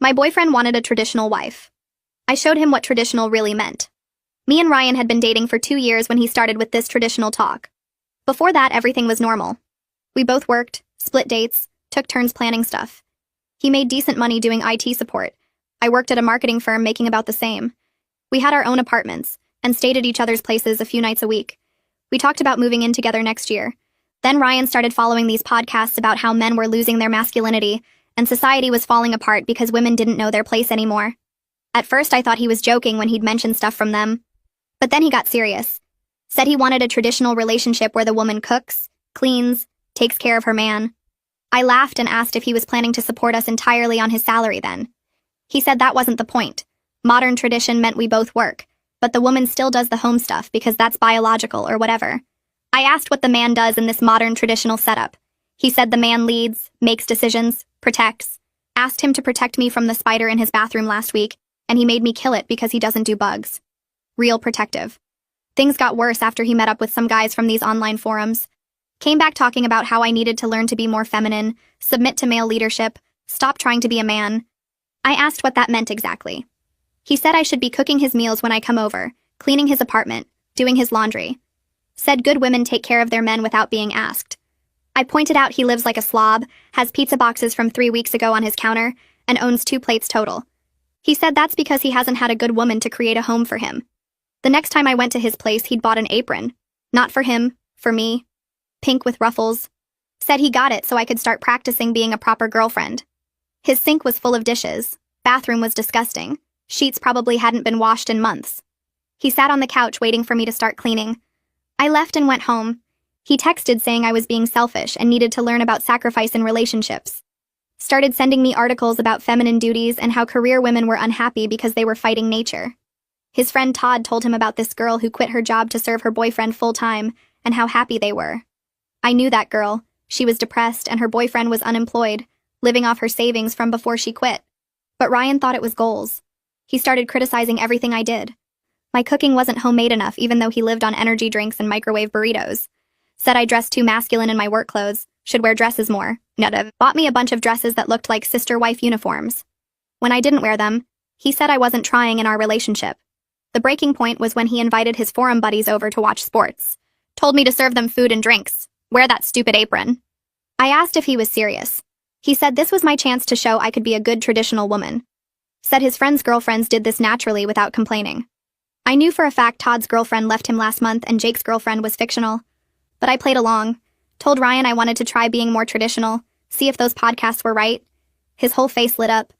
My boyfriend wanted a traditional wife. I showed him what traditional really meant. Me and Ryan had been dating for 2 years when he started with this traditional talk. Before that, everything was normal. We both worked, split dates, took turns planning stuff. He made decent money doing IT support. I worked at a marketing firm making about the same. We had our own apartments, and stayed at each other's places a few nights a week. We talked about moving in together next year. Then Ryan started following these podcasts about how men were losing their masculinity, and society was falling apart because women didn't know their place anymore. At first I thought he was joking when he'd mention stuff from them. But then he got serious. Said he wanted a traditional relationship where the woman cooks, cleans, takes care of her man. I laughed and asked if he was planning to support us entirely on his salary then. He said that wasn't the point. Modern tradition meant we both work, but the woman still does the home stuff because that's biological or whatever. I asked what the man does in this modern traditional setup. He said the man leads, makes decisions, protects. Asked him to protect me from the spider in his bathroom last week, and he made me kill it because he doesn't do bugs. Real protective. Things got worse after he met up with some guys from these online forums. Came back talking about how I needed to learn to be more feminine, submit to male leadership, stop trying to be a man. I asked what that meant exactly. He said I should be cooking his meals when I come over, cleaning his apartment, doing his laundry. Said good women take care of their men without being asked. I pointed out he lives like a slob, has pizza boxes from 3 weeks ago on his counter, and owns 2 plates total. He said that's because he hasn't had a good woman to create a home for him. The next time I went to his place, he'd bought an apron. Not for him, for me. Pink with ruffles. Said he got it so I could start practicing being a proper girlfriend. His sink was full of dishes. Bathroom was disgusting. Sheets probably hadn't been washed in months. He sat on the couch waiting for me to start cleaning. I left and went home. He texted saying I was being selfish and needed to learn about sacrifice in relationships. Started sending me articles about feminine duties and how career women were unhappy because they were fighting nature. His friend Todd told him about this girl who quit her job to serve her boyfriend full-time and how happy they were. I knew that girl. She was depressed and her boyfriend was unemployed, living off her savings from before she quit. But Ryan thought it was goals. He started criticizing everything I did. My cooking wasn't homemade enough even though he lived on energy drinks and microwave burritos. Said I dressed too masculine in my work clothes, should wear dresses more. Nada. Bought me a bunch of dresses that looked like sister-wife uniforms. When I didn't wear them, he said I wasn't trying in our relationship. The breaking point was when he invited his forum buddies over to watch sports. Told me to serve them food and drinks. Wear that stupid apron. I asked if he was serious. He said this was my chance to show I could be a good traditional woman. Said his friends' girlfriends did this naturally without complaining. I knew for a fact Todd's girlfriend left him last month and Jake's girlfriend was fictional. But I played along. Told Ryan I wanted to try being more traditional, see if those podcasts were right. His whole face lit up.